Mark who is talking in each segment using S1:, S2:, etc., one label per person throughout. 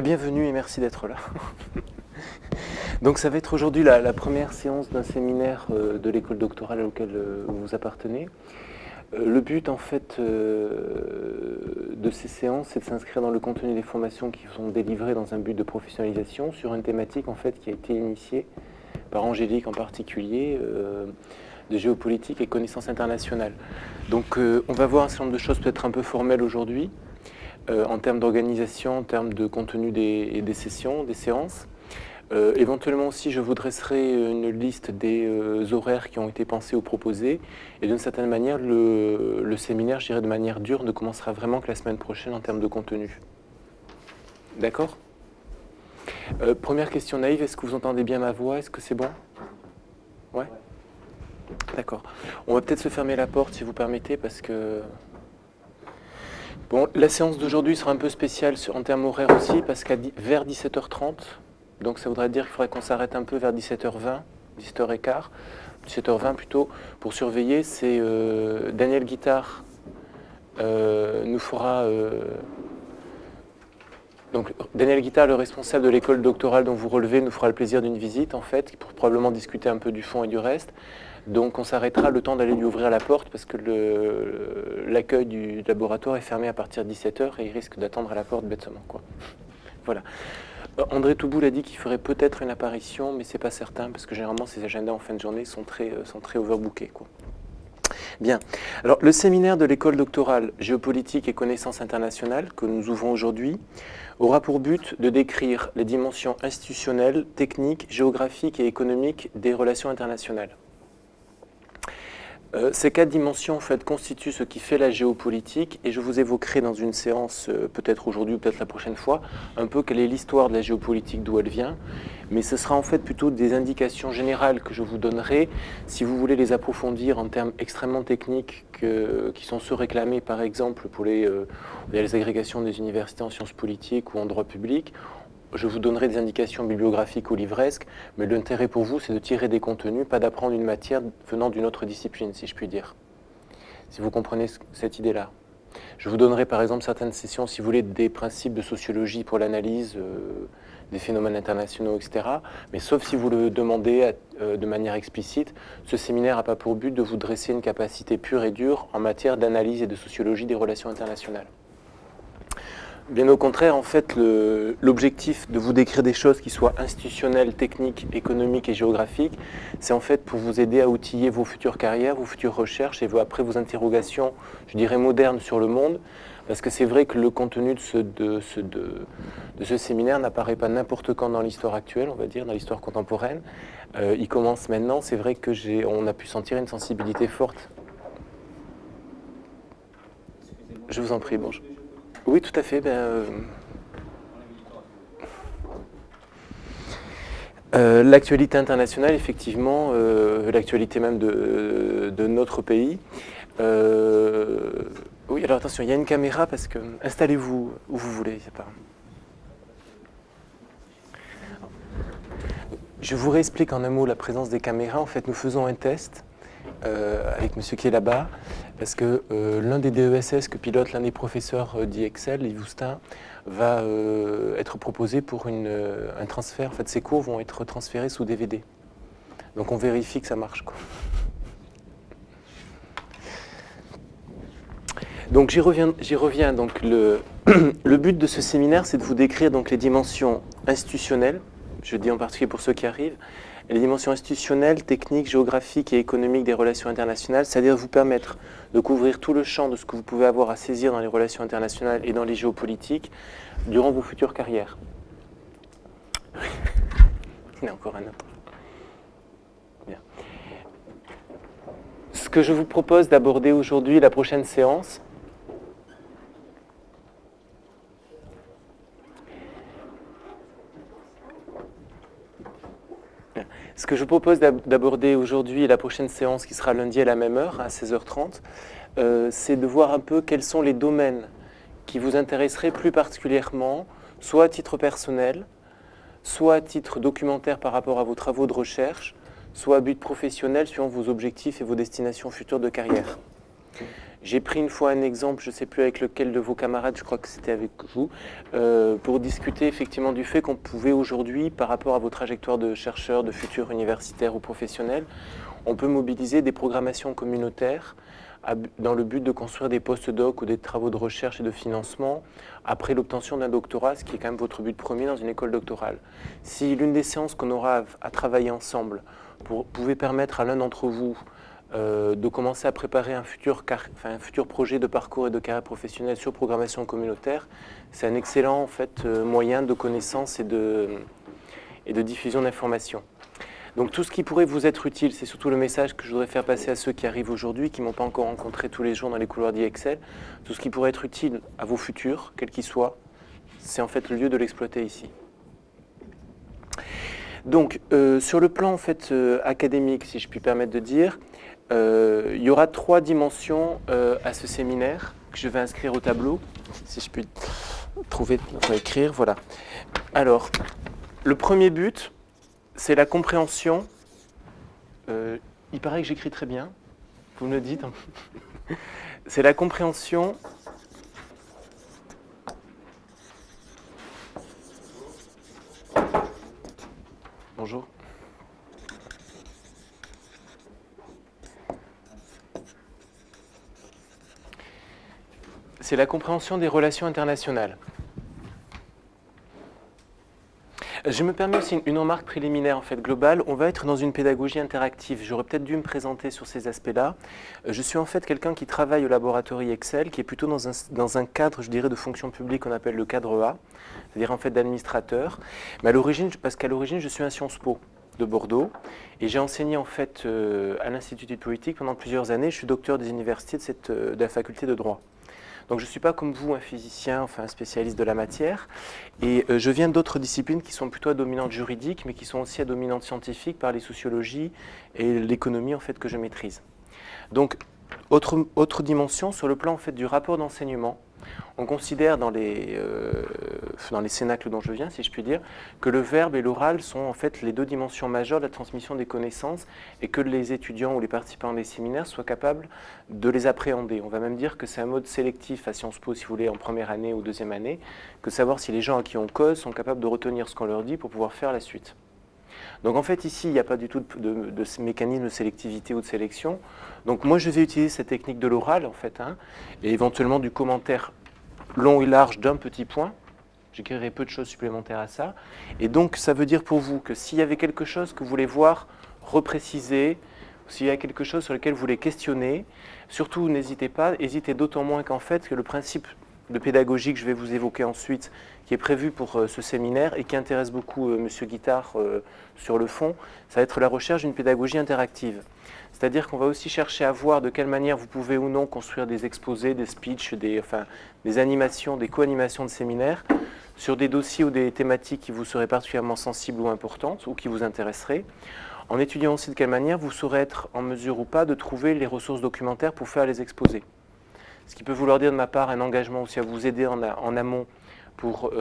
S1: Bienvenue et merci d'être là. Donc ça va être aujourd'hui la première séance d'un séminaire de l'école doctorale auquel vous appartenez. Le but en fait de ces séances, c'est de s'inscrire dans le contenu des formations qui sont délivrées dans un but de professionnalisation sur une thématique en fait qui a été initiée par Angélique en particulier, de géopolitique et connaissances internationales. Donc on va voir un certain nombre de choses peut-être un peu formelles aujourd'hui, en termes d'organisation, en termes de contenu des sessions, des séances. Éventuellement aussi, je vous dresserai une liste des horaires qui ont été pensés ou proposés. Et d'une certaine manière, le séminaire, je dirais de manière dure, ne commencera vraiment que la semaine prochaine en termes de contenu. D'accord ? Première question naïve, est-ce que vous entendez bien ma voix? Est-ce que c'est bon? Ouais? D'accord. On va peut-être se fermer la porte si vous permettez parce que... Bon, la séance d'aujourd'hui sera un peu spéciale en termes horaires aussi parce qu'à vers 17h30, donc ça voudrait dire qu'il faudrait qu'on s'arrête un peu vers 17h20, 17h15, 17h20 plutôt, pour surveiller. C'est Daniel Guittard nous fera... Donc Daniel Guittard, le responsable de l'école doctorale dont vous relevez, nous fera le plaisir d'une visite en fait, pour probablement discuter un peu du fond et du reste. Donc on s'arrêtera le temps d'aller lui ouvrir la porte parce que l'accueil du laboratoire est fermé à partir de 17h et il risque d'attendre à la porte bêtement, quoi. Voilà. André Touboul a dit qu'il ferait peut-être une apparition, mais c'est pas certain parce que généralement ses agendas en fin de journée sont très overbookés, quoi. Bien. Alors le séminaire de l'école doctorale géopolitique et connaissances internationales que nous ouvrons aujourd'hui aura pour but de décrire les dimensions institutionnelles, techniques, géographiques et économiques des relations internationales. Ces quatre dimensions en fait, constituent ce qui fait la géopolitique et je vous évoquerai dans une séance, peut-être aujourd'hui ou peut-être la prochaine fois, un peu quelle est l'histoire de la géopolitique, d'où elle vient. Mais ce sera en fait plutôt des indications générales que je vous donnerai. Si vous voulez les approfondir en termes extrêmement techniques qui sont ceux réclamés par exemple pour les agrégations des universités en sciences politiques ou en droit public, je vous donnerai des indications bibliographiques ou livresques, mais l'intérêt pour vous, c'est de tirer des contenus, pas d'apprendre une matière venant d'une autre discipline, si je puis dire. Si vous comprenez cette idée-là. Je vous donnerai par exemple certaines sessions, si vous voulez, des principes de sociologie pour l'analyse des phénomènes internationaux, etc. Mais sauf si vous le demandez de manière explicite, ce séminaire n'a pas pour but de vous dresser une capacité pure et dure en matière d'analyse et de sociologie des relations internationales. Bien au contraire, en fait, l'objectif de vous décrire des choses qui soient institutionnelles, techniques, économiques et géographiques, c'est en fait pour vous aider à outiller vos futures carrières, vos futures recherches et après vos interrogations, je dirais, modernes sur le monde. Parce que c'est vrai que le contenu de ce séminaire n'apparaît pas n'importe quand dans l'histoire actuelle, on va dire, dans l'histoire contemporaine. Il commence maintenant, c'est vrai qu'on a pu sentir une sensibilité forte. Je vous en prie, bonjour. Oui, tout à fait. L'actualité internationale, effectivement, l'actualité même de notre pays. Oui, alors attention, il y a une caméra parce que installez-vous où vous voulez. Je vous réexplique en un mot la présence des caméras. En fait, nous faisons un test avec monsieur qui est là-bas, parce que l'un des DESS que pilote l'un des professeurs d'IXL, Yves Oustin, va être proposé pour un transfert. En fait, ces cours vont être transférés sous DVD. Donc on vérifie que ça marche, quoi. Donc j'y reviens. Donc le but de ce séminaire, c'est de vous décrire donc les dimensions institutionnelles, je dis en particulier pour ceux qui arrivent, les dimensions institutionnelles, techniques, géographiques et économiques des relations internationales, c'est-à-dire vous permettre de couvrir tout le champ de ce que vous pouvez avoir à saisir dans les relations internationales et dans les géopolitiques durant vos futures carrières. Il y en a encore un autre. Bien. Ce que je vous propose d'aborder aujourd'hui, la prochaine séance, ce que je vous propose d'aborder aujourd'hui et la prochaine séance qui sera lundi à la même heure, à 16h30, c'est de voir un peu quels sont les domaines qui vous intéresseraient plus particulièrement, soit à titre personnel, soit à titre documentaire par rapport à vos travaux de recherche, soit à but professionnel suivant vos objectifs et vos destinations futures de carrière. J'ai pris une fois un exemple, je ne sais plus avec lequel de vos camarades, je crois que c'était avec vous, pour discuter effectivement du fait qu'on pouvait aujourd'hui, par rapport à vos trajectoires de chercheurs, de futurs universitaires ou professionnels, on peut mobiliser des programmations communautaires dans le but de construire des post-docs ou des travaux de recherche et de financement après l'obtention d'un doctorat, ce qui est quand même votre but premier dans une école doctorale. Si l'une des séances qu'on aura à travailler ensemble pouvait permettre à l'un d'entre vous de commencer à préparer un futur projet de parcours et de carrière professionnelle sur programmation communautaire, c'est un excellent en fait, moyen de connaissance et de diffusion d'informations. Donc tout ce qui pourrait vous être utile, c'est surtout le message que je voudrais faire passer à ceux qui arrivent aujourd'hui, qui ne m'ont pas encore rencontré tous les jours dans les couloirs d'IXL. Tout ce qui pourrait être utile à vos futurs, quels qu'ils soient, c'est en fait le lieu de l'exploiter ici. Donc sur le plan en fait, académique, si je puis permettre de dire, il y aura 3 dimensions à ce séminaire que je vais inscrire au tableau, si je puis trouver, écrire, voilà. Alors, le premier but, c'est la compréhension. Il paraît que j'écris très bien, vous me le dites. C'est la compréhension bonjour. C'est la compréhension des relations internationales. Je me permets aussi une remarque préliminaire en fait globale. On va être dans une pédagogie interactive. J'aurais peut-être dû me présenter sur ces aspects-là. Je suis en fait quelqu'un qui travaille au laboratoire Excel, qui est plutôt dans un cadre, je dirais, de fonction publique qu'on appelle le cadre A, c'est-à-dire en fait d'administrateur. Mais à l'origine, parce qu'à l'origine, je suis un Sciences Po de Bordeaux et j'ai enseigné en fait à l'Institut d'études politiques pendant plusieurs années. Je suis docteur des universités de la faculté de droit. Donc je ne suis pas comme vous un physicien, enfin un spécialiste de la matière, et je viens d'autres disciplines qui sont plutôt à dominante juridique, mais qui sont aussi à dominante scientifique par les sociologies et l'économie en fait que je maîtrise. Donc autre dimension sur le plan en fait du rapport d'enseignement. On considère dans les cénacles dont je viens, si je puis dire, que le verbe et l'oral sont en fait les 2 dimensions majeures de la transmission des connaissances et que les étudiants ou les participants des séminaires soient capables de les appréhender. On va même dire que c'est un mode sélectif à Sciences Po, si vous voulez, en première année ou deuxième année, que savoir si les gens à qui on cause sont capables de retenir ce qu'on leur dit pour pouvoir faire la suite. Donc en fait ici, il n'y a pas du tout de mécanisme de sélectivité ou de sélection. Donc moi je vais utiliser cette technique de l'oral en fait, et éventuellement du commentaire long et large d'un petit point. J'écrirai peu de choses supplémentaires à ça. Et donc ça veut dire pour vous que s'il y avait quelque chose que vous voulez voir repréciser, s'il y a quelque chose sur lequel vous voulez questionner, surtout n'hésitez pas, hésitez d'autant moins qu'en fait que le principe de pédagogie que je vais vous évoquer ensuite, qui est prévu pour ce séminaire et qui intéresse beaucoup M. Guittard sur le fond, ça va être la recherche d'une pédagogie interactive. C'est-à-dire qu'on va aussi chercher à voir de quelle manière vous pouvez ou non construire des exposés, des speeches, des animations, des co-animations de séminaires sur des dossiers ou des thématiques qui vous seraient particulièrement sensibles ou importantes ou qui vous intéresseraient, en étudiant aussi de quelle manière vous saurez être en mesure ou pas de trouver les ressources documentaires pour faire les exposés. Ce qui peut vouloir dire de ma part un engagement aussi à vous aider en amont pour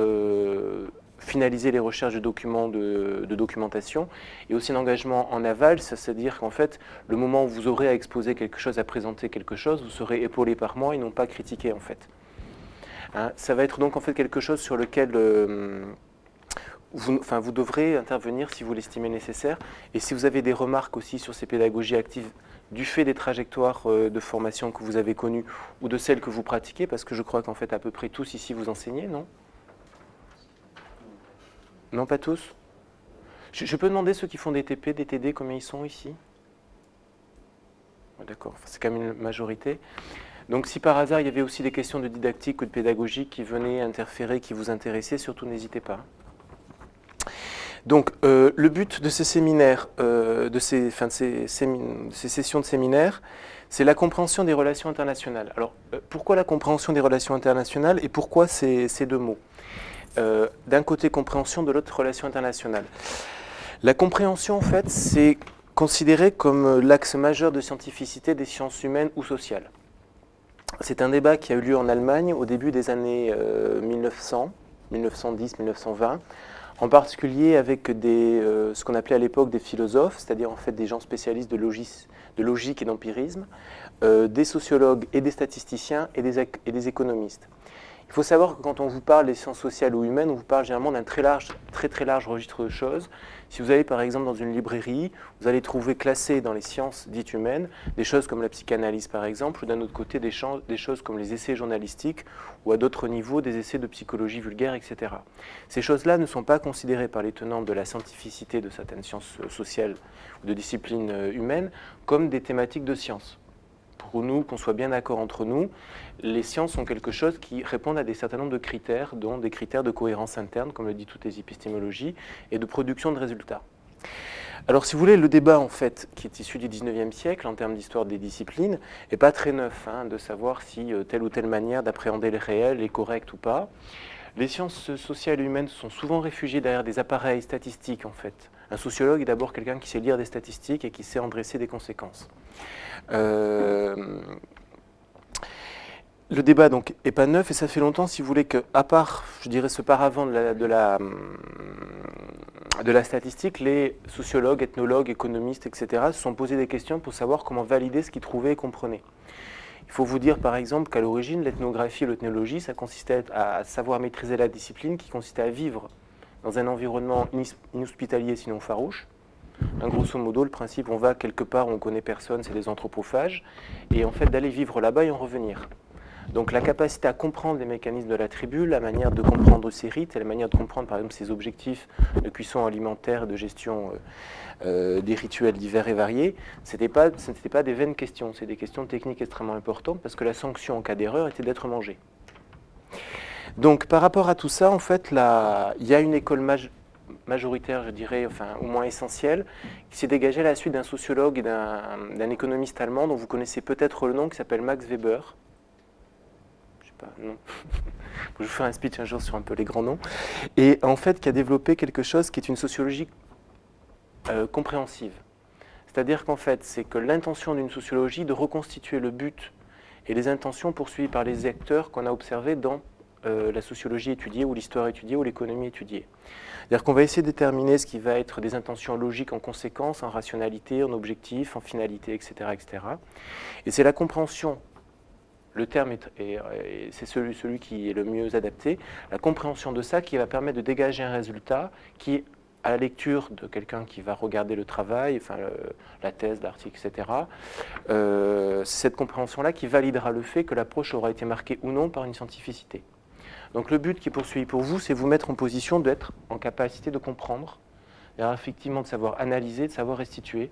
S1: finaliser les recherches de documents de documentation, et aussi un engagement en aval, c'est-à-dire qu'en fait, le moment où vous aurez à exposer quelque chose, à présenter quelque chose, vous serez épaulé par moi et non pas critiqué en fait. Ça va être donc en fait quelque chose sur lequel vous devrez intervenir si vous l'estimez nécessaire, et si vous avez des remarques aussi sur ces pédagogies actives du fait des trajectoires de formation que vous avez connues ou de celles que vous pratiquez, parce que je crois qu'en fait à peu près tous ici vous enseignez, non ? Non, pas tous ? Je peux demander ceux qui font des TP, des TD, combien ils sont ici ? D'accord, c'est quand même une majorité. Donc si par hasard il y avait aussi des questions de didactique ou de pédagogie qui venaient interférer, qui vous intéressaient, surtout n'hésitez pas. Donc le but de ces séminaires, de ces sessions de séminaires, c'est la compréhension des relations internationales. Alors pourquoi la compréhension des relations internationales et pourquoi ces 2 mots ? D'un côté compréhension, de l'autre relations internationales. La compréhension en fait c'est considéré comme l'axe majeur de scientificité des sciences humaines ou sociales. C'est un débat qui a eu lieu en Allemagne au début des années 1900, 1910, 1920, en particulier avec ce qu'on appelait à l'époque des philosophes, c'est-à-dire en fait des gens spécialistes de logique et d'empirisme, des sociologues et des statisticiens et des économistes. Il faut savoir que quand on vous parle des sciences sociales ou humaines, on vous parle généralement d'un très large registre de choses. Si vous allez par exemple dans une librairie, vous allez trouver classées dans les sciences dites humaines des choses comme la psychanalyse par exemple, ou d'un autre côté des choses comme les essais journalistiques, ou à d'autres niveaux des essais de psychologie vulgaire, etc. Ces choses-là ne sont pas considérées par les tenants de la scientificité de certaines sciences sociales ou de disciplines humaines comme des thématiques de science. Pour nous, qu'on soit bien d'accord entre nous, les sciences sont quelque chose qui répondent à des certain nombre de critères, dont des critères de cohérence interne, comme le dit toutes les épistémologies, et de production de résultats. Alors, si vous voulez, le débat, en fait, qui est issu du 19e siècle, en termes d'histoire des disciplines, n'est pas très neuf, de savoir si telle ou telle manière d'appréhender le réel est correcte ou pas. Les sciences sociales et humaines sont souvent réfugiées derrière des appareils statistiques, en fait. Un sociologue est d'abord quelqu'un qui sait lire des statistiques et qui sait en dresser des conséquences. Le débat donc est pas neuf et ça fait longtemps, si vous voulez, que à part, je dirais, ce paravent de la statistique, les sociologues, ethnologues, économistes, etc. se sont posés des questions pour savoir comment valider ce qu'ils trouvaient et comprenaient. Il faut vous dire par exemple qu'à l'origine, l'ethnographie et l'ethnologie, ça consistait à savoir maîtriser la discipline qui consistait à vivre dans un environnement inhospitalier sinon farouche. Grosso modo, le principe, on va quelque part où on ne connaît personne, c'est des anthropophages, et en fait d'aller vivre là-bas et en revenir. Donc la capacité à comprendre les mécanismes de la tribu, la manière de comprendre ses rites, et la manière de comprendre par exemple ses objectifs de cuisson alimentaire, de gestion des rituels divers et variés, ce n'était pas des vaines questions, c'est des questions techniques extrêmement importantes, parce que la sanction en cas d'erreur était d'être mangé. Donc par rapport à tout ça, en fait, il y a une école majoritaire, je dirais, enfin au moins essentielle, qui s'est dégagée à la suite d'un sociologue et d'un économiste allemand dont vous connaissez peut-être le nom, qui s'appelle Max Weber. Je sais pas, non. Je vous ferai un speech un jour sur un peu les grands noms. Et en fait, qui a développé quelque chose qui est une sociologie compréhensive. C'est-à-dire qu'en fait, c'est que l'intention d'une sociologie de reconstituer le but et les intentions poursuivies par les acteurs qu'on a observés dans la sociologie étudiée ou l'histoire étudiée ou l'économie étudiée. C'est-à-dire qu'on va essayer de déterminer ce qui va être des intentions logiques en conséquence, en rationalité, en objectif, en finalité, etc. etc. Et c'est la compréhension, le terme c'est celui qui est le mieux adapté, la compréhension de ça qui va permettre de dégager un résultat qui, à la lecture de quelqu'un qui va regarder le travail, enfin la thèse, l'article, etc., c'est cette compréhension-là qui validera le fait que l'approche aura été marquée ou non par une scientificité. Donc le but qui est poursuivi pour vous, c'est vous mettre en position d'être en capacité de comprendre, effectivement de savoir analyser, de savoir restituer.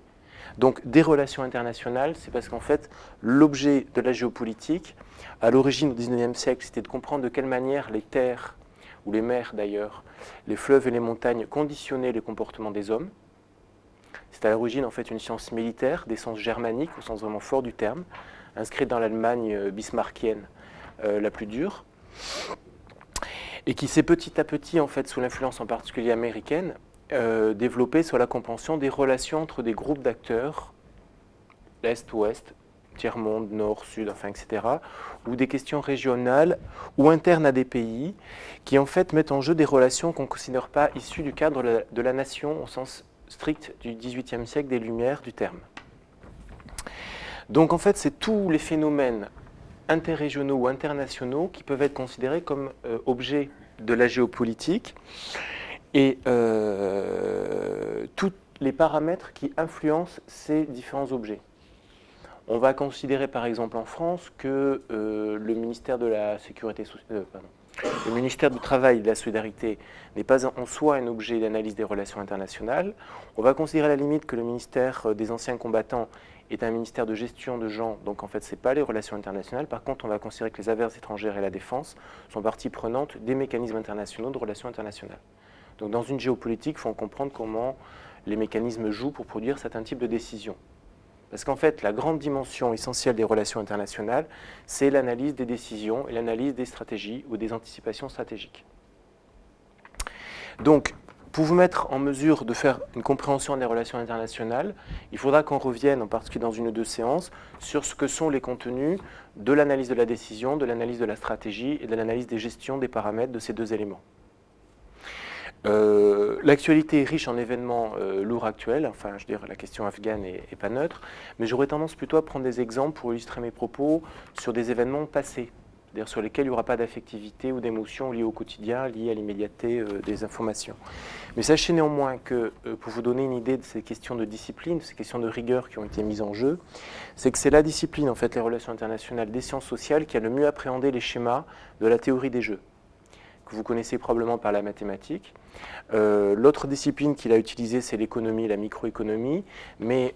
S1: Donc des relations internationales, c'est parce qu'en fait, l'objet de la géopolitique, à l'origine au XIXe siècle, c'était de comprendre de quelle manière les terres, ou les mers d'ailleurs, les fleuves et les montagnes conditionnaient les comportements des hommes. C'est à l'origine en fait une science militaire, d'essence germanique au sens vraiment fort du terme, inscrite dans l'Allemagne bismarckienne la plus dure, et qui s'est petit à petit, en fait, sous l'influence en particulier américaine, développée sur la compréhension des relations entre des groupes d'acteurs, Est-Ouest, tiers-monde, Nord, Sud, enfin, etc., ou des questions régionales ou internes à des pays, qui en fait mettent en jeu des relations qu'on ne considère pas issues du cadre de la nation au sens strict du XVIIIe siècle, des Lumières du terme. Donc en fait, c'est tous les phénomènes interrégionaux ou internationaux qui peuvent être considérés comme objets de la géopolitique et tous les paramètres qui influencent ces différents objets. On va considérer par exemple en France que le ministère de la Sécurité sociale, le ministère du Travail et de la Solidarité n'est pas en soi un objet d'analyse des relations internationales. On va considérer à la limite que le ministère des anciens combattants est un ministère de gestion de gens, donc en fait, ce n'est pas les relations internationales. Par contre, on va considérer que les affaires étrangères et la défense sont partie prenante des mécanismes internationaux de relations internationales. Donc dans une géopolitique, il faut comprendre comment les mécanismes jouent pour produire certains types de décisions. Parce qu'en fait, la grande dimension essentielle des relations internationales, c'est l'analyse des décisions et l'analyse des stratégies ou des anticipations stratégiques. Donc, pour vous mettre en mesure de faire une compréhension des relations internationales, il faudra qu'on revienne, en particulier dans une ou deux séances, sur ce que sont les contenus de l'analyse de la décision, de l'analyse de la stratégie et de l'analyse des gestions des paramètres de ces deux éléments. L'actualité est riche en événements lourds actuels, enfin je veux dire la question afghane est pas neutre, mais j'aurais tendance plutôt à prendre des exemples pour illustrer mes propos sur des événements passés, c'est-à-dire sur lesquels il n'y aura pas d'affectivité ou d'émotion liées au quotidien, liées à l'immédiateté des informations. Mais sachez néanmoins que, pour vous donner une idée de ces questions de discipline, de ces questions de rigueur qui ont été mises en jeu, c'est que c'est la discipline, en fait, les relations internationales des sciences sociales, qui a le mieux appréhendé les schémas de la théorie des jeux, que vous connaissez probablement par la mathématique. L'autre discipline qu'il a utilisée, c'est l'économie, la microéconomie, mais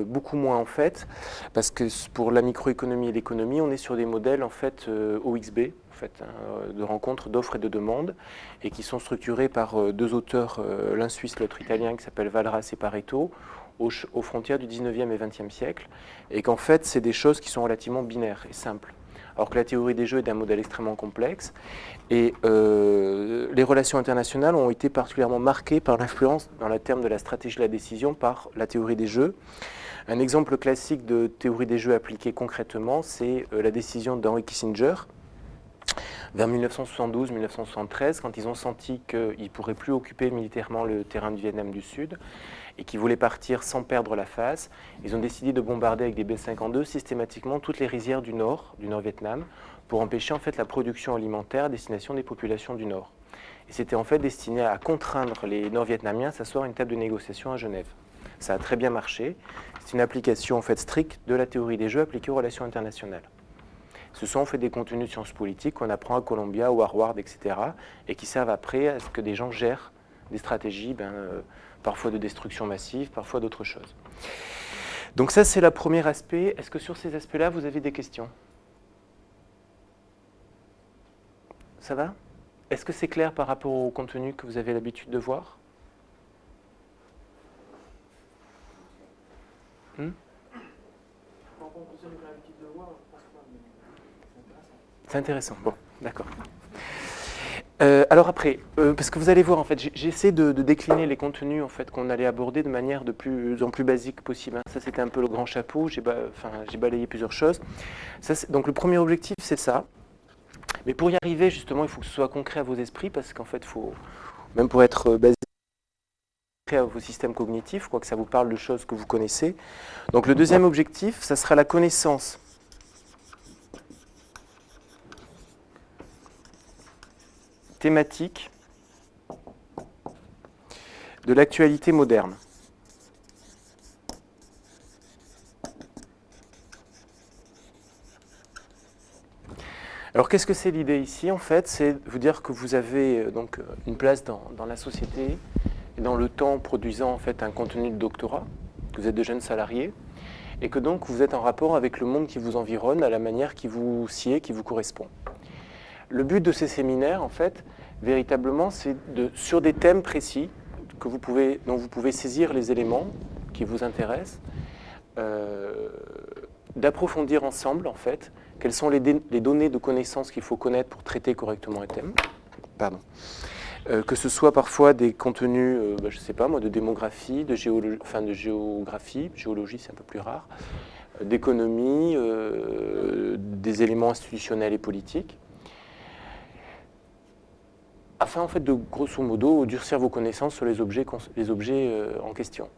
S1: beaucoup moins en fait, parce que pour la microéconomie et l'économie, on est sur des modèles en fait OXB, en fait, hein, de rencontres d'offres et de demandes, et qui sont structurés par deux auteurs, l'un suisse, l'autre italien, qui s'appelle Walras et Pareto, aux frontières du 19e et 20e siècle, et qu'en fait, c'est des choses qui sont relativement binaires et simples. Alors que la théorie des jeux est d'un modèle extrêmement complexe. Et les relations internationales ont été particulièrement marquées par l'influence, dans le terme de la stratégie de la décision, par la théorie des jeux. Un exemple classique de théorie des jeux appliquée concrètement, c'est la décision d'Henry Kissinger, vers 1972-1973, quand ils ont senti qu'ils ne pourraient plus occuper militairement le terrain du Vietnam du Sud, et qui voulaient partir sans perdre la face, ils ont décidé de bombarder avec des B-52 systématiquement toutes les rizières du Nord-Vietnam, pour empêcher en fait la production alimentaire à destination des populations du Nord. Et c'était en fait destiné à contraindre les Nord-Vietnamiens à s'asseoir à une table de négociation à Genève. Ça a très bien marché. C'est une application en fait stricte de la théorie des jeux appliquée aux relations internationales. Ce sont en fait des contenus de sciences politiques qu'on apprend à Columbia ou Harvard, etc., et qui servent après à ce que des gens gèrent des stratégies, parfois de destruction massive, parfois d'autres choses. Donc ça, c'est le premier aspect. Est-ce que sur ces aspects-là, vous avez des questions ? Ça va ? Est-ce que c'est clair par rapport au contenu que vous avez l'habitude de voir ? C'est intéressant. Bon, d'accord. Alors après, parce que vous allez voir, en fait, j'essaie de décliner les contenus en fait, qu'on allait aborder de manière de plus en plus basique possible. Hein. Ça, c'était un peu le grand chapeau. J'ai balayé plusieurs choses. Donc le premier objectif, c'est ça. Mais pour y arriver, justement, il faut que ce soit concret à vos esprits, parce qu'en fait, même pour être basique à vos systèmes cognitifs, quoi que ça vous parle de choses que vous connaissez. Donc le deuxième objectif, ça sera la connaissance thématique de l'actualité moderne. Alors qu'est-ce que c'est l'idée ici en fait? C'est de vous dire que vous avez donc une place dans la société et dans le temps produisant en fait un contenu de doctorat, que vous êtes de jeunes salariés et que donc vous êtes en rapport avec le monde qui vous environne à la manière qui vous sied, qui vous correspond. Le but de ces séminaires en fait, véritablement, c'est sur des thèmes précis dont vous pouvez saisir les éléments qui vous intéressent, d'approfondir ensemble en fait quelles sont les données de connaissances qu'il faut connaître pour traiter correctement un thème. Que ce soit parfois des contenus, je ne sais pas moi, de démographie, de géographie, géologie c'est un peu plus rare, d'économie, des éléments institutionnels et politiques, afin en fait de grosso modo durcir vos connaissances sur les objets en question.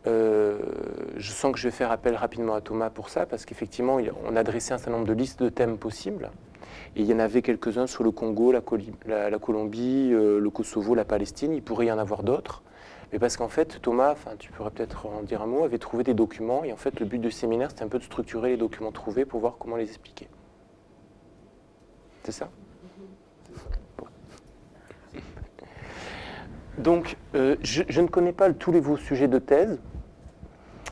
S1: Je sens que je vais faire appel rapidement à Thomas pour ça, parce qu'effectivement, on a dressé un certain nombre de listes de thèmes possibles. Et il y en avait quelques-uns sur le Congo, la Colombie, le Kosovo, la Palestine. Il pourrait y en avoir d'autres. Mais parce qu'en fait, Thomas, tu pourrais peut-être en dire un mot, avait trouvé des documents. Et en fait, le but du séminaire, c'était un peu de structurer les documents trouvés pour voir comment les expliquer. C'est ça ? Donc, je ne connais pas tous vos sujets de thèse,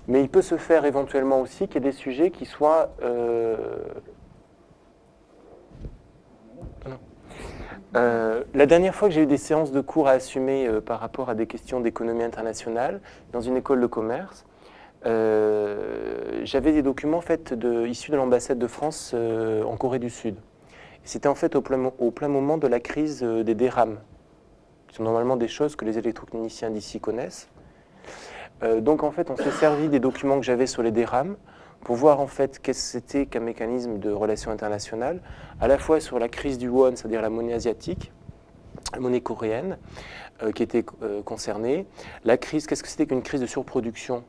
S1: mais il peut se faire éventuellement aussi qu'il y ait des sujets qui soient... la dernière fois que j'ai eu des séances de cours à assumer par rapport à des questions d'économie internationale dans une école de commerce, j'avais des documents en fait, issus de l'ambassade de France en Corée du Sud. C'était en fait au plein moment de la crise des DRAM, qui sont normalement des choses que les électrotechniciens d'ici connaissent. Donc en fait, on s'est servi des documents que j'avais sur les DRAM pour voir en fait qu'est-ce que c'était qu'un mécanisme de relations internationales, à la fois sur la crise du won, c'est-à-dire la monnaie asiatique, la monnaie coréenne, qui était concernée. La crise, qu'est-ce que c'était qu'une crise de surproduction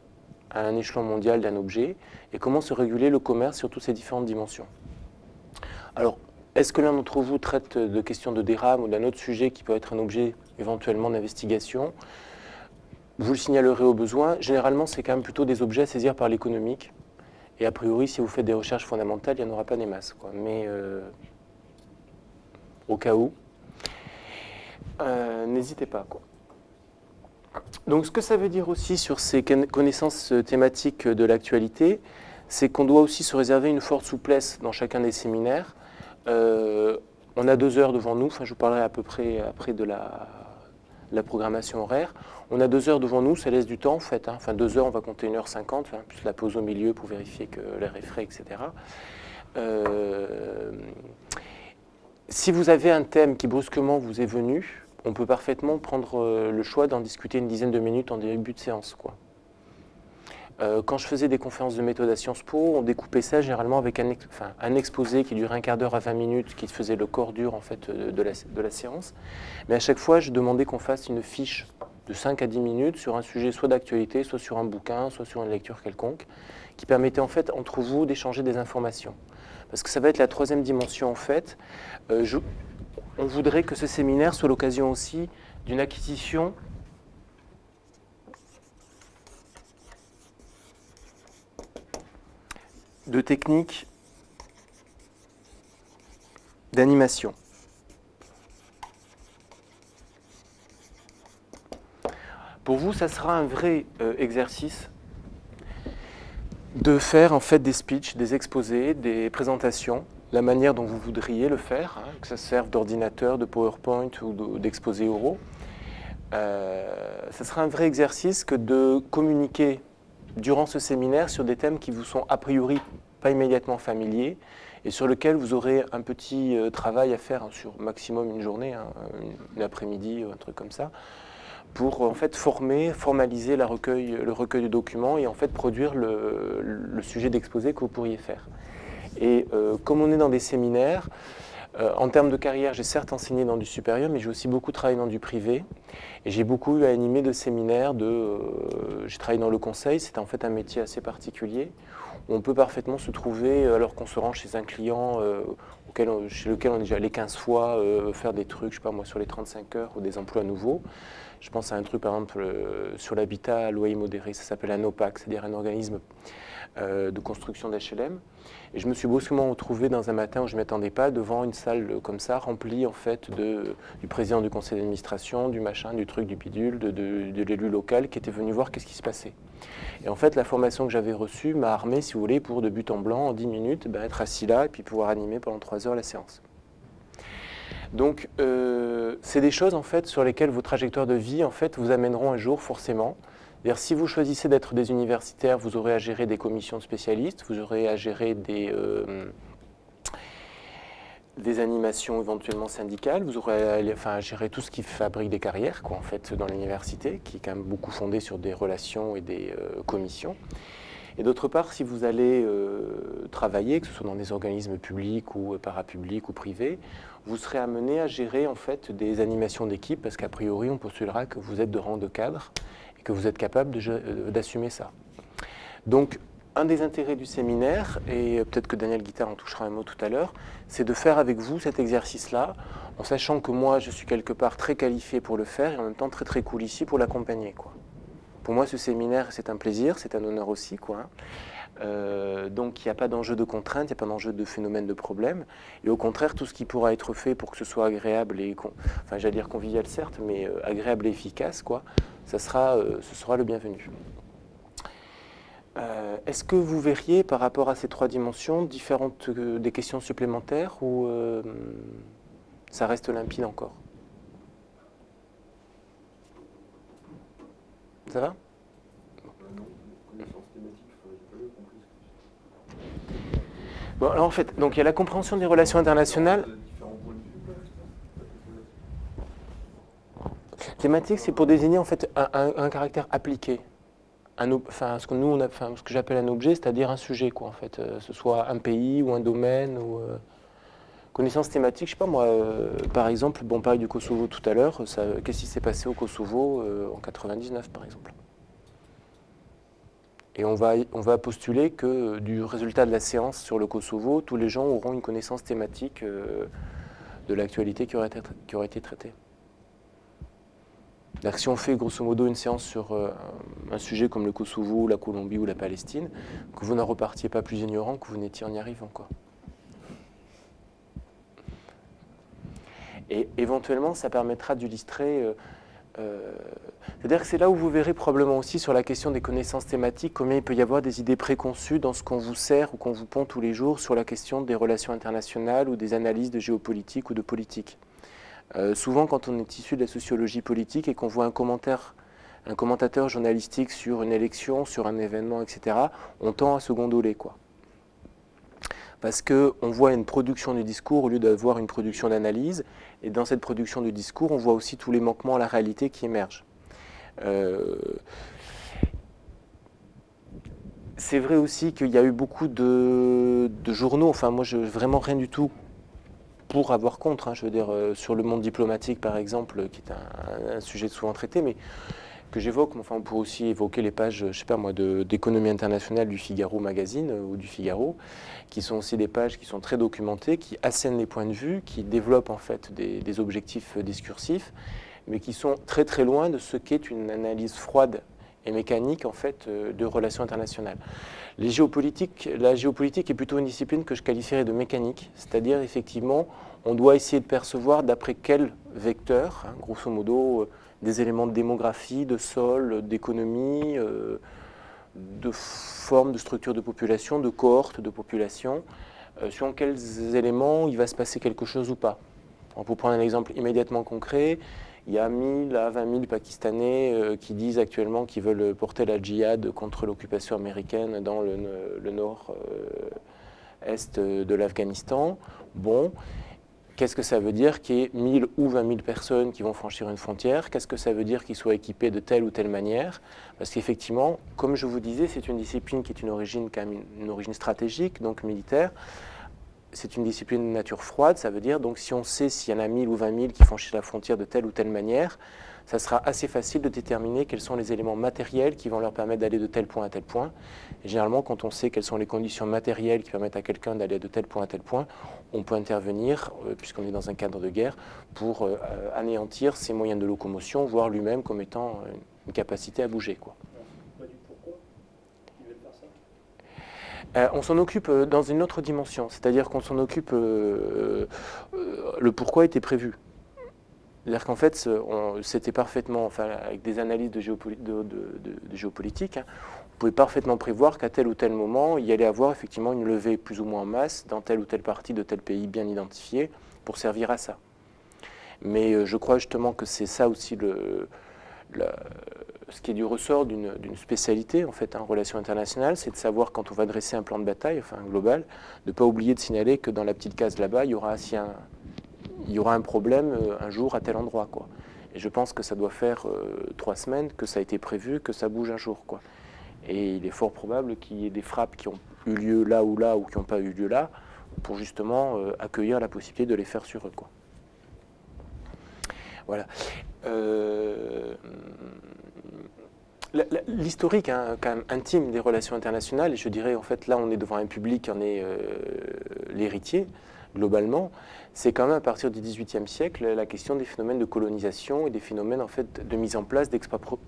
S1: à un échelon mondial d'un objet, et comment se réguler le commerce sur toutes ces différentes dimensions. Alors, est-ce que l'un d'entre vous traite de questions de DRAM ou d'un autre sujet qui peut être un objet éventuellement d'investigation? Vous le signalerez au besoin. Généralement, c'est quand même plutôt des objets à saisir par l'économique. Et a priori, si vous faites des recherches fondamentales, il n'y en aura pas des masses, quoi. Mais au cas où, n'hésitez pas, quoi. Donc ce que ça veut dire aussi sur ces connaissances thématiques de l'actualité, c'est qu'on doit aussi se réserver une forte souplesse dans chacun des séminaires. On a 2 heures devant nous, enfin, je vous parlerai à peu près après de la programmation horaire. On a 2 heures devant nous, ça laisse du temps en fait. Enfin 2 heures, on va compter 1h50, enfin, plus la pause au milieu pour vérifier que l'air est frais, etc. Si vous avez un thème qui brusquement vous est venu, on peut parfaitement prendre le choix d'en discuter une dizaine de minutes en début de séance, quoi. Quand je faisais des conférences de méthode à Sciences Po, on découpait ça généralement avec un exposé qui durait 1/4 d'heure à 20 minutes, qui faisait le corps dur en fait, de la séance. Mais à chaque fois, je demandais qu'on fasse une fiche de 5 à 10 minutes sur un sujet soit d'actualité, soit sur un bouquin, soit sur une lecture quelconque, qui permettait en fait entre vous d'échanger des informations. Parce que ça va être la 3e dimension en fait. On voudrait que ce séminaire soit l'occasion aussi d'une acquisition de techniques d'animation. Pour vous, ça sera un vrai exercice de faire en fait des speeches, des exposés, des présentations, la manière dont vous voudriez le faire, hein, que ça serve d'ordinateur, de PowerPoint ou d'exposés oraux. Ça sera un vrai exercice que de communiquer durant ce séminaire sur des thèmes qui vous sont a priori pas immédiatement familiers et sur lesquels vous aurez un petit travail à faire, hein, sur maximum une journée, hein, une après-midi ou un truc comme ça, pour en fait formaliser le recueil de documents et en fait produire le sujet d'exposé que vous pourriez faire. Et comme on est dans des séminaires, en termes de carrière, j'ai certes enseigné dans du supérieur, mais j'ai aussi beaucoup travaillé dans du privé. Et j'ai beaucoup eu à animer de séminaires. J'ai travaillé dans le conseil, c'est en fait un métier assez particulier. Où on peut parfaitement se trouver, alors qu'on se rend chez un client chez lequel on est déjà allé 15 fois, faire des trucs, je sais pas moi, sur les 35 heures ou des emplois nouveaux. Je pense à un truc, par exemple, sur l'habitat à loyer modéré, ça s'appelle un OPAC, c'est-à-dire un organisme de construction d'HLM. Et je me suis brusquement retrouvé dans un matin où je ne m'attendais pas devant une salle comme ça, remplie en fait du président du conseil d'administration, du machin, du truc, du bidule, de l'élu local qui était venu voir qu'est-ce qui se passait. Et en fait, la formation que j'avais reçue m'a armé, si vous voulez, pour de but en blanc, en 10 minutes, être assis là et puis pouvoir animer pendant 3 heures la séance. Donc, c'est des choses en fait sur lesquelles vos trajectoires de vie en fait vous amèneront un jour forcément. C'est-à-dire, si vous choisissez d'être des universitaires, vous aurez à gérer des commissions de spécialistes, vous aurez à gérer des animations éventuellement syndicales, vous aurez à gérer tout ce qui fabrique des carrières, quoi, en fait, dans l'université, qui est quand même beaucoup fondé sur des relations et des commissions. Et d'autre part, si vous allez travailler, que ce soit dans des organismes publics ou parapublics ou privés, vous serez amené à gérer en fait des animations d'équipe, parce qu'a priori, on postulera que vous êtes de rang de cadre et que vous êtes capable d'assumer ça. Donc, un des intérêts du séminaire, et peut-être que Daniel Guittard en touchera un mot tout à l'heure, c'est de faire avec vous cet exercice-là, en sachant que moi, je suis quelque part très qualifié pour le faire et en même temps très très cool ici pour l'accompagner, quoi. Pour moi, ce séminaire, c'est un plaisir, c'est un honneur aussi, quoi. Donc, il n'y a pas d'enjeu de contrainte, il n'y a pas d'enjeu de phénomène de problème. Et au contraire, tout ce qui pourra être fait pour que ce soit agréable et, enfin, j'allais dire convivial certes, mais agréable et efficace, quoi, ce sera le bienvenu. Est-ce que vous verriez, par rapport à ces 3 dimensions, différentes des questions supplémentaires ou ça reste limpide encore? Ça va? Bon, alors en fait, donc il y a la compréhension des relations internationales. Thématique, c'est pour désigner en fait un caractère appliqué. Ce que j'appelle un objet, c'est-à-dire un sujet, quoi, en fait, ce soit un pays ou un domaine ou Connaissance thématique, je sais pas moi, par exemple, bon, on parlait du Kosovo tout à l'heure, qu'est-ce qui s'est passé au Kosovo en 99 par exemple? Et on va postuler que du résultat de la séance sur le Kosovo, tous les gens auront une connaissance thématique de l'actualité qui aurait été traitée. C'est-à-dire que si on fait grosso modo une séance sur un sujet comme le Kosovo, la Colombie ou la Palestine, que vous n'en repartiez pas plus ignorant que vous n'étiez en y arrivant, quoi. Et éventuellement, ça permettra d'illustrer. C'est-à-dire que c'est là où vous verrez probablement aussi sur la question des connaissances thématiques combien il peut y avoir des idées préconçues dans ce qu'on vous sert ou qu'on vous pond tous les jours sur la question des relations internationales ou des analyses de géopolitique ou de politique. Souvent, quand on est issu de la sociologie politique et qu'on voit un commentateur journalistique sur une élection, sur un événement, etc., on tend à se gondoler, quoi. Parce qu'on voit une production du discours au lieu d'avoir une production d'analyse. Et dans cette production du discours, on voit aussi tous les manquements à la réalité qui émergent. C'est vrai aussi qu'il y a eu beaucoup de journaux, enfin moi vraiment rien du tout pour avoir contre, hein, je veux dire sur le monde diplomatique par exemple, qui est un sujet souvent traité, mais que j'évoque, enfin on pourrait aussi évoquer les pages, je sais pas moi, d'économie internationale du Figaro Magazine ou du Figaro, qui sont aussi des pages qui sont très documentées, qui assènent les points de vue, qui développent en fait des objectifs discursifs, mais qui sont très très loin de ce qu'est une analyse froide et mécanique en fait de relations internationales. La géopolitique est plutôt une discipline que je qualifierais de mécanique, c'est-à-dire effectivement on doit essayer de percevoir d'après quel vecteur, hein, grosso modo, des éléments de démographie, de sol, d'économie, de forme, de structure de population, de cohorte de population, sur quels éléments il va se passer quelque chose ou pas. Pour prendre un exemple immédiatement concret, il y a 1000 à 20 000 Pakistanais qui disent actuellement qu'ils veulent porter la djihad contre l'occupation américaine dans le nord-est de l'Afghanistan. Bon. Qu'est-ce que ça veut dire qu'il y ait 1000 ou 20 000 personnes qui vont franchir une frontière? Qu'est-ce que ça veut dire qu'ils soient équipés de telle ou telle manière? Parce qu'effectivement, comme je vous disais, c'est une discipline qui est une origine stratégique, donc militaire. C'est une discipline de nature froide, ça veut dire, donc si on sait s'il y en a 1000 ou 20 000 qui franchissent la frontière de telle ou telle manière, ça sera assez facile de déterminer quels sont les éléments matériels qui vont leur permettre d'aller de tel point à tel point. Et généralement, quand on sait quelles sont les conditions matérielles qui permettent à quelqu'un d'aller de tel point à tel point, on peut intervenir, puisqu'on est dans un cadre de guerre, pour anéantir ses moyens de locomotion, voire lui-même comme étant une capacité à bouger, quoi. On s'en occupe dans une autre dimension, c'est-à-dire qu'on s'en occupe, le pourquoi était prévu. C'est-à-dire qu'en fait, c'était parfaitement, enfin, avec des analyses de géopolitique, hein, on pouvait parfaitement prévoir qu'à tel ou tel moment, il y allait avoir effectivement une levée plus ou moins en masse dans telle ou telle partie de tel pays bien identifié pour servir à ça. Mais je crois justement que c'est ça aussi ce qui est du ressort d'une spécialité en fait en relations internationales, c'est de savoir quand on va dresser un plan de bataille, enfin global, de ne pas oublier de signaler que dans la petite case là-bas, il y aura un problème un jour à tel endroit, quoi. Et je pense que ça doit faire 3 semaines que ça a été prévu, que ça bouge un jour, quoi. Et il est fort probable qu'il y ait des frappes qui ont eu lieu là ou qui n'ont pas eu lieu là, pour justement accueillir la possibilité de les faire sur eux, quoi. Voilà. L'historique hein, quand même intime des relations internationales, et je dirais en fait là on est devant un public qui en est l'héritier, globalement, c'est quand même à partir du XVIIIe siècle la question des phénomènes de colonisation et des phénomènes en fait de mise en place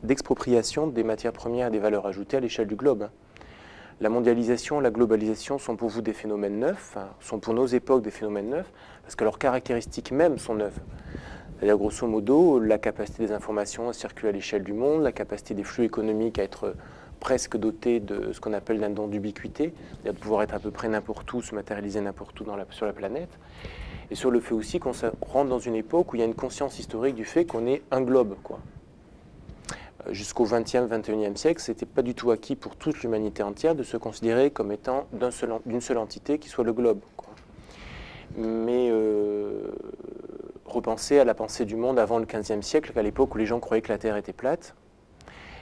S1: d'expropriation des matières premières et des valeurs ajoutées à l'échelle du globe. Hein. La mondialisation, la globalisation sont pour vous des phénomènes neufs, hein, sont pour nos époques des phénomènes neufs, parce que leurs caractéristiques mêmes sont neuves. C'est-à-dire, grosso modo, la capacité des informations à circuler à l'échelle du monde, la capacité des flux économiques à être presque dotés de ce qu'on appelle d'un don d'ubiquité, c'est-à-dire de pouvoir être à peu près n'importe où, se matérialiser n'importe où sur la planète, et sur le fait aussi qu'on rentre dans une époque où il y a une conscience historique du fait qu'on est un globe, quoi. Jusqu'au XXe, XXIe siècle, ce n'était pas du tout acquis pour toute l'humanité entière de se considérer comme étant d'une seule entité qui soit le globe, quoi. Mais repenser à la pensée du monde avant le XVe siècle, à l'époque où les gens croyaient que la Terre était plate,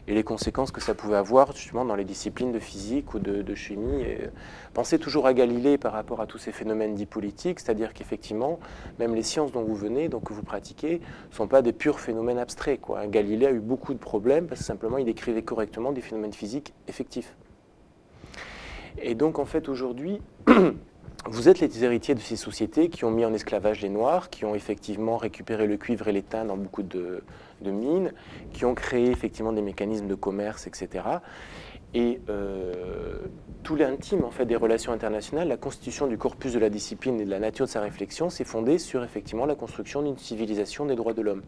S1: et les conséquences que ça pouvait avoir justement dans les disciplines de physique ou de chimie. Et pensez toujours à Galilée par rapport à tous ces phénomènes dits politiques, c'est-à-dire qu'effectivement, même les sciences dont vous venez, donc que vous pratiquez, ne sont pas des purs phénomènes abstraits, quoi. Galilée a eu beaucoup de problèmes parce que simplement il décrivait correctement des phénomènes physiques effectifs. Et donc en fait aujourd'hui, vous êtes les héritiers de ces sociétés qui ont mis en esclavage les Noirs, qui ont effectivement récupéré le cuivre et l'étain dans beaucoup de mines, qui ont créé effectivement des mécanismes de commerce, etc. Et tout l'intime en fait, des relations internationales, la constitution du corpus de la discipline et de la nature de sa réflexion s'est fondée sur effectivement la construction d'une civilisation des droits de l'homme.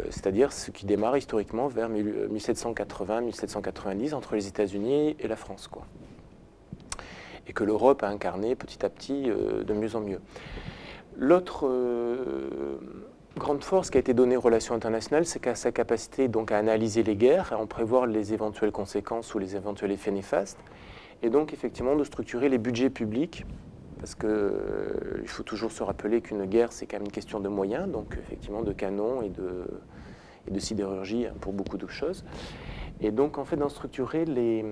S1: C'est-à-dire ce qui démarre historiquement vers 1780-1790 entre les États-Unis et la France, quoi. Et que l'Europe a incarné petit à petit de mieux en mieux. L'autre grande force qui a été donnée aux relations internationales, c'est qu'à sa capacité donc, à analyser les guerres, à en prévoir les éventuelles conséquences ou les éventuels effets néfastes, et donc effectivement de structurer les budgets publics, parce qu'il faut toujours se rappeler qu'une guerre, c'est quand même une question de moyens, donc effectivement de canons et de sidérurgie pour beaucoup de choses. Et donc en fait d'en structurer les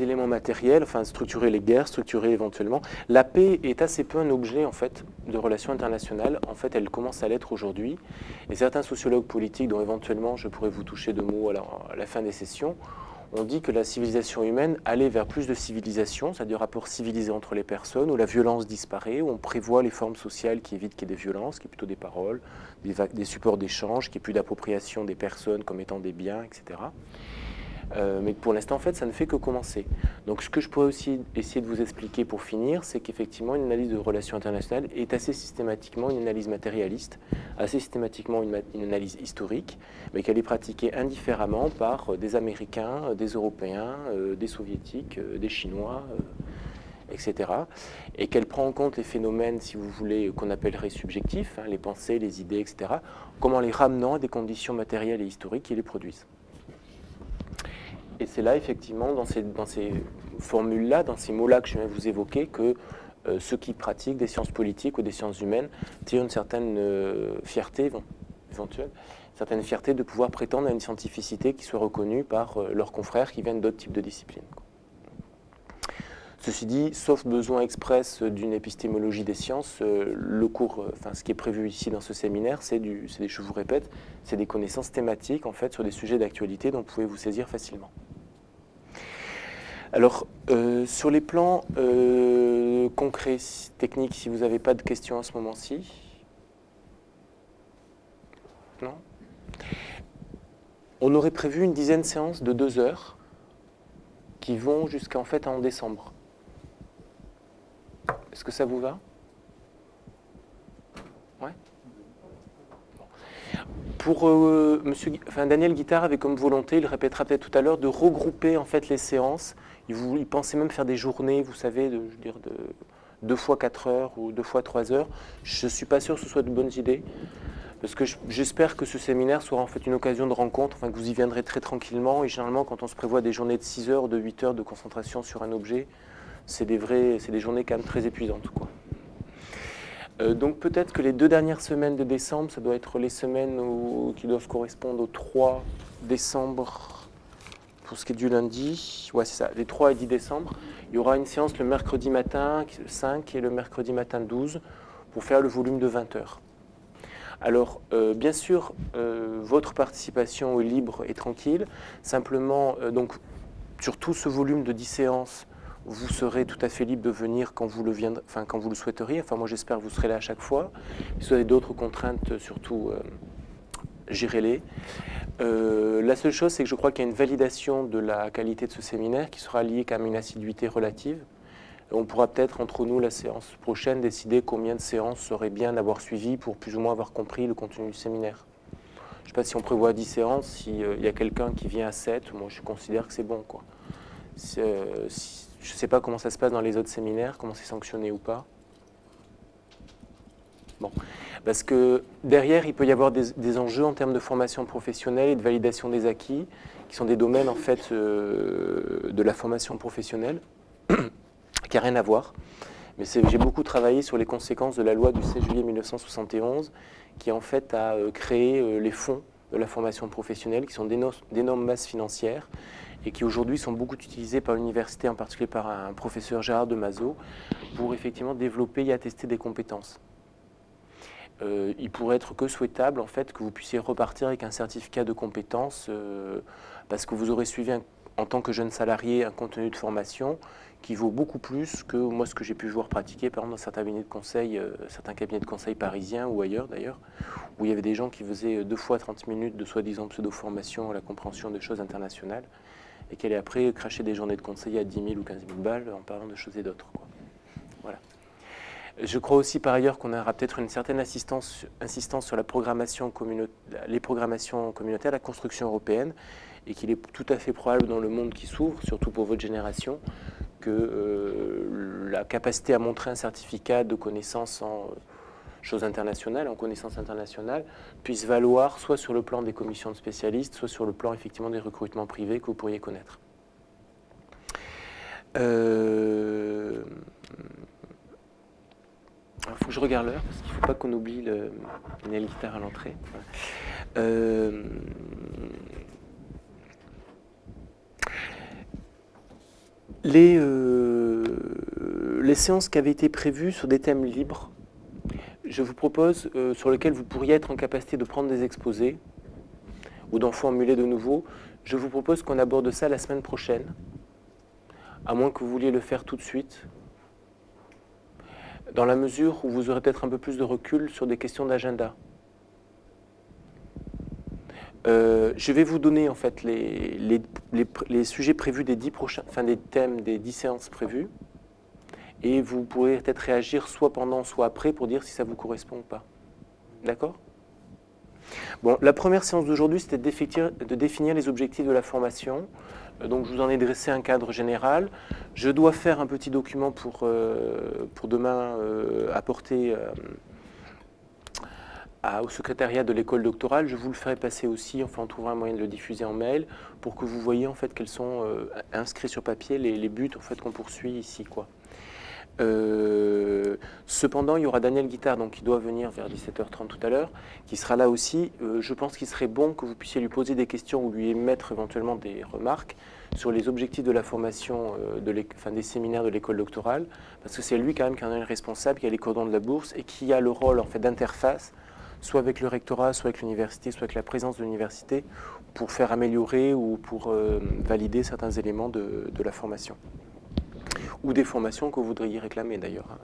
S1: éléments matériels, enfin structurer les guerres, structurer éventuellement. La paix est assez peu un objet en fait de relations internationales. En fait, elle commence à l'être aujourd'hui. Et certains sociologues politiques, dont éventuellement je pourrais vous toucher de mots à la fin des sessions, ont dit que la civilisation humaine allait vers plus de civilisation, c'est-à-dire rapport civilisé entre les personnes, où la violence disparaît, où on prévoit les formes sociales qui évitent qu'il y ait des violences, qui est plutôt des paroles, des supports d'échange, qui est plus d'appropriation des personnes comme étant des biens, etc. Mais pour l'instant, en fait, ça ne fait que commencer. Donc, ce que je pourrais aussi essayer de vous expliquer pour finir, c'est qu'effectivement, une analyse de relations internationales est assez systématiquement une analyse matérialiste, assez systématiquement une analyse historique, mais qu'elle est pratiquée indifféremment par des Américains, des Européens, des Soviétiques, des Chinois, etc. Et qu'elle prend en compte les phénomènes, si vous voulez, qu'on appellerait subjectifs, hein, les pensées, les idées, etc., comme en les ramenant à des conditions matérielles et historiques qui les produisent. Et c'est là, effectivement, dans ces formules-là, dans ces mots-là que je viens de vous évoquer, que ceux qui pratiquent des sciences politiques ou des sciences humaines tirent une certaine fierté, éventuelle, une certaine fierté de pouvoir prétendre à une scientificité qui soit reconnue par leurs confrères qui viennent d'autres types de disciplines. Ceci dit, sauf besoin express d'une épistémologie des sciences, le cours, ce qui est prévu ici dans ce séminaire, je vous répète, c'est des connaissances thématiques en fait sur des sujets d'actualité dont vous pouvez vous saisir facilement. Alors, sur les plans concrets, techniques, si vous n'avez pas de questions à ce moment-ci, non ? On aurait prévu une dizaine de séances de 2 heures qui vont jusqu'en fait en décembre. Est-ce que ça vous va ? Ouais. Pour Daniel Guittard avait comme volonté, il répétera peut-être tout à l'heure, de regrouper en fait les séances. Il pensait même faire des journées, vous savez, de 2 fois 4 heures ou 2 fois 3 heures. Je ne suis pas sûr que ce soit de bonnes idées, parce que j'espère que ce séminaire sera en fait une occasion de rencontre, que vous y viendrez très tranquillement. Et généralement, quand on se prévoit des journées de 6 heures, de 8 heures de concentration sur un objet, c'est des journées quand même très épuisantes, quoi. Donc peut-être que les 2 dernières semaines de décembre, ça doit être les semaines qui doivent correspondre au 3 décembre, pour ce qui est du lundi. Ouais, c'est ça, les 3 et 10 décembre. Il y aura une séance le mercredi matin 5 et le mercredi matin 12 pour faire le volume de 20 heures. Alors, bien sûr, votre participation est libre et tranquille. Simplement, donc, sur tout ce volume de 10 séances, vous serez tout à fait libre de venir quand vous le souhaiteriez. Enfin, moi, j'espère que vous serez là à chaque fois. Si vous avez d'autres contraintes, surtout, gérez-les. La seule chose, c'est que je crois qu'il y a une validation de la qualité de ce séminaire qui sera liée quand même à une assiduité relative. On pourra peut-être, entre nous, la séance prochaine, décider combien de séances serait bien d'avoir suivi pour plus ou moins avoir compris le contenu du séminaire. Je ne sais pas si on prévoit 10 séances, s'il y a quelqu'un qui vient à 7, moi je considère que c'est bon, quoi. Je ne sais pas comment ça se passe dans les autres séminaires, comment c'est sanctionné ou pas. Bon. Parce que derrière, il peut y avoir des enjeux en termes de formation professionnelle et de validation des acquis, qui sont des domaines en fait de la formation professionnelle, qui n'a rien à voir, Mais j'ai beaucoup travaillé sur les conséquences de la loi du 16 juillet 1971, qui en fait a créé les fonds de la formation professionnelle, qui sont d'énormes masses financières, et qui aujourd'hui sont beaucoup utilisés par l'université, en particulier par un professeur Gérard Demazo, pour effectivement développer et attester des compétences. Il pourrait être que souhaitable en fait que vous puissiez repartir avec un certificat de compétences parce que vous aurez suivi en tant que jeune salarié un contenu de formation qui vaut beaucoup plus que moi ce que j'ai pu voir pratiquer par exemple dans certains cabinets de conseil parisiens ou ailleurs d'ailleurs, où il y avait des gens qui faisaient 2 fois 30 minutes de soi-disant pseudo-formation à la compréhension des choses internationales et qui allaient après cracher des journées de conseil à 10 000 ou 15 000 balles en parlant de choses et d'autres. Voilà. Je crois aussi par ailleurs qu'on aura peut-être une certaine insistance sur la les programmations communautaires, la construction européenne, et qu'il est tout à fait probable dans le monde qui s'ouvre, surtout pour votre génération, que la capacité à montrer un certificat de connaissance en choses internationales, en connaissance internationale, puisse valoir soit sur le plan des commissions de spécialistes, soit sur le plan effectivement des recrutements privés que vous pourriez connaître. Il faut que je regarde l'heure, parce qu'il ne faut pas qu'on oublie le guitare à l'entrée. Les séances qui avaient été prévues sur des thèmes libres, je vous propose, sur lesquels vous pourriez être en capacité de prendre des exposés, ou d'en formuler de nouveau, je vous propose qu'on aborde ça la semaine prochaine, à moins que vous vouliez le faire tout de suite, dans la mesure où vous aurez peut-être un peu plus de recul sur des questions d'agenda. Je vais vous donner en fait les sujets prévus des 10 prochains, enfin des thèmes des 10 séances prévues, et vous pourrez peut-être réagir soit pendant, soit après pour dire si ça vous correspond ou pas. D'accord ? Bon, la première séance d'aujourd'hui, c'était de définir les objectifs de la formation. Donc je vous en ai dressé un cadre général. Je dois faire un petit document pour demain apporter au secrétariat de l'école doctorale. Je vous le ferai passer aussi, enfin on trouvera un moyen de le diffuser en mail, pour que vous voyez en fait quels sont inscrits sur papier les buts en fait qu'on poursuit ici, quoi. Cependant, il y aura Daniel Guittard, donc qui doit venir vers 17h30 tout à l'heure, qui sera là aussi. Je pense qu'il serait bon que vous puissiez lui poser des questions ou lui émettre éventuellement des remarques sur les objectifs de la formation des séminaires de l'école doctorale, parce que c'est lui quand même qui en est le responsable, qui a les cordons de la bourse et qui a le rôle en fait d'interface, soit avec le rectorat, soit avec l'université, soit avec la présence de l'université, pour faire améliorer ou pour valider certains éléments de la formation. Ou des formations que vous voudriez réclamer d'ailleurs.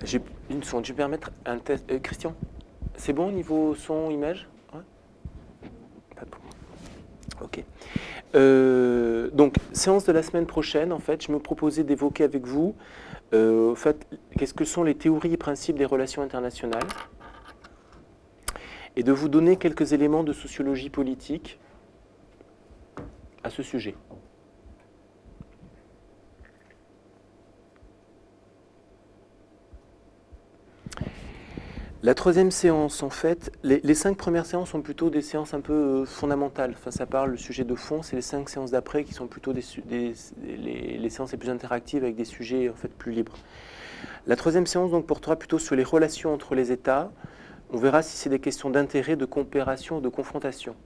S1: J'ai une seconde, je vais permettre un test. Christian, c'est bon au niveau son, image? Ouais. Pas de problème. Ok. Donc, séance de la semaine prochaine, en fait, je me proposais d'évoquer avec vous, en fait, qu'est-ce que sont les théories et principes des relations internationales, et de vous donner quelques éléments de sociologie politique à ce sujet. La troisième séance, en fait, les 5 premières séances sont plutôt des séances un peu fondamentales. Enfin, ça parle le sujet de fond. C'est les 5 séances d'après qui sont plutôt les séances les plus interactives avec des sujets en fait plus libres. La troisième séance donc portera plutôt sur les relations entre les États. On verra si c'est des questions d'intérêt, de coopération, de confrontation.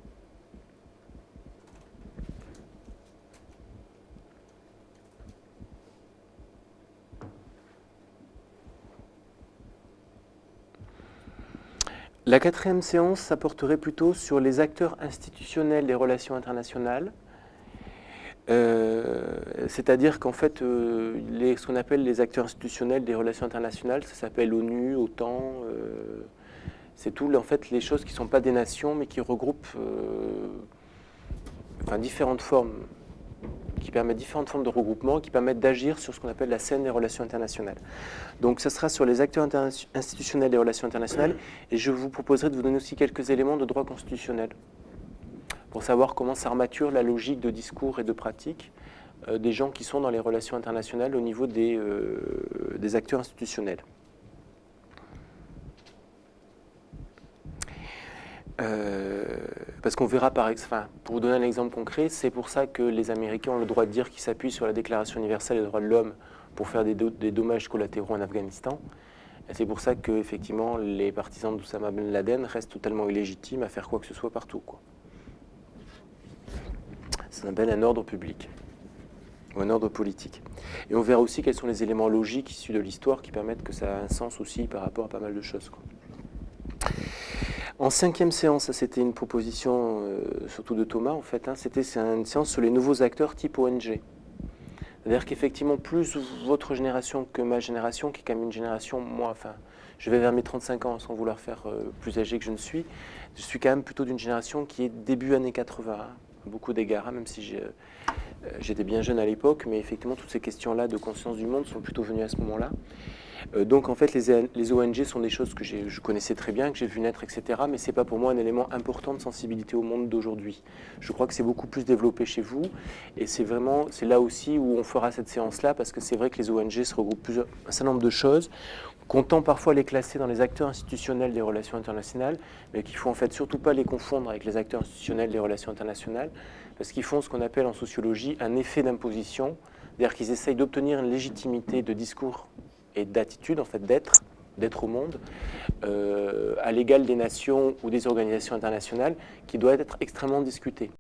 S1: La quatrième séance, ça porterait plutôt sur les acteurs institutionnels des relations internationales, c'est-à-dire qu'en fait, ce qu'on appelle les acteurs institutionnels des relations internationales, ça s'appelle ONU, OTAN, c'est tout en fait les choses qui ne sont pas des nations, mais qui regroupent différentes formes, qui permettent différentes formes de regroupement, qui permettent d'agir sur ce qu'on appelle la scène des relations internationales. Donc ça sera sur les acteurs institutionnels des relations internationales, et je vous proposerai de vous donner aussi quelques éléments de droit constitutionnel, pour savoir comment s'armature la logique de discours et de pratique des gens qui sont dans les relations internationales au niveau des acteurs institutionnels. Parce qu'on verra pour vous donner un exemple concret, c'est pour ça que les Américains ont le droit de dire qu'ils s'appuient sur la Déclaration universelle des droits de l'homme pour faire des dommages collatéraux en Afghanistan. Et c'est pour ça que effectivement, les partisans d'Oussama Ben Laden restent totalement illégitimes à faire quoi que ce soit partout, quoi. Ça s'appelle un ordre public, ou un ordre politique. Et on verra aussi quels sont les éléments logiques issus de l'histoire qui permettent que ça a un sens aussi par rapport à pas mal de choses, quoi. En 5e séance, ça c'était une proposition surtout de Thomas en fait, c'est une séance sur les nouveaux acteurs type ONG. C'est-à-dire qu'effectivement, plus votre génération que ma génération, qui est quand même une génération, moi, enfin, je vais vers mes 35 ans sans vouloir faire plus âgé que je suis quand même plutôt d'une génération qui est début années 80, à beaucoup d'égards, même si j'étais bien jeune à l'époque, mais effectivement, toutes ces questions-là de conscience du monde sont plutôt venues à ce moment-là. Donc en fait, les ONG sont des choses que je connaissais très bien, que j'ai vu naître, etc. Mais ce n'est pas pour moi un élément important de sensibilité au monde d'aujourd'hui. Je crois que c'est beaucoup plus développé chez vous. Et c'est là aussi où on fera cette séance-là, parce que c'est vrai que les ONG se regroupent un certain nombre de choses, qu'on tend parfois à les classer dans les acteurs institutionnels des relations internationales, mais qu'il ne faut en fait surtout pas les confondre avec les acteurs institutionnels des relations internationales, parce qu'ils font ce qu'on appelle en sociologie un effet d'imposition, c'est-à-dire qu'ils essayent d'obtenir une légitimité de discours et d'attitude, en fait, d'être au monde, à l'égal des nations ou des organisations internationales, qui doit être extrêmement discutée.